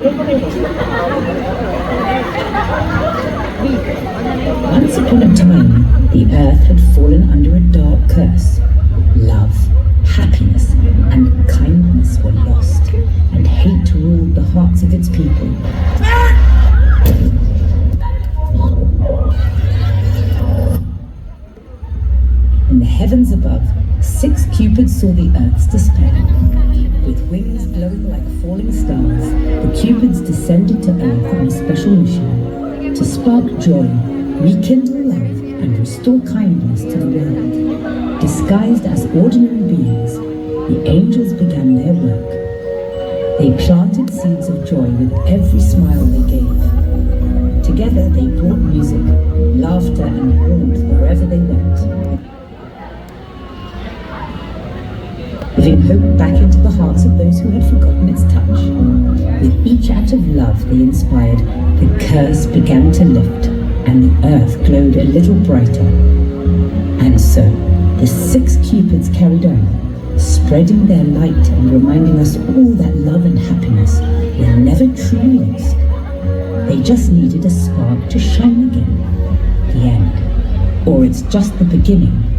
Once upon a time, the earth had fallen under a dark curse. Love, happiness, and kindness were lost, and hate ruled the hearts of its people. In the heavens above, 6 cupids saw the earth's despair. With wings glowing like falling stars, the cupids descended to earth on a special mission to spark joy, rekindle love, and restore kindness to the world. Disguised as ordinary beings, the angels began their work. They planted seeds of joy with every smile they gave. Together they brought music, laughter, and warmth wherever they went. Giving hope back into the hearts of those who had forgotten its touch. With each act of love they inspired, the curse began to lift, and the earth glowed a little brighter. And so, the 6 cupids carried on, spreading their light and reminding us all that love and happiness were never truly lost. They just needed a spark to shine again. The end. Or it's just the beginning.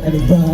Everybody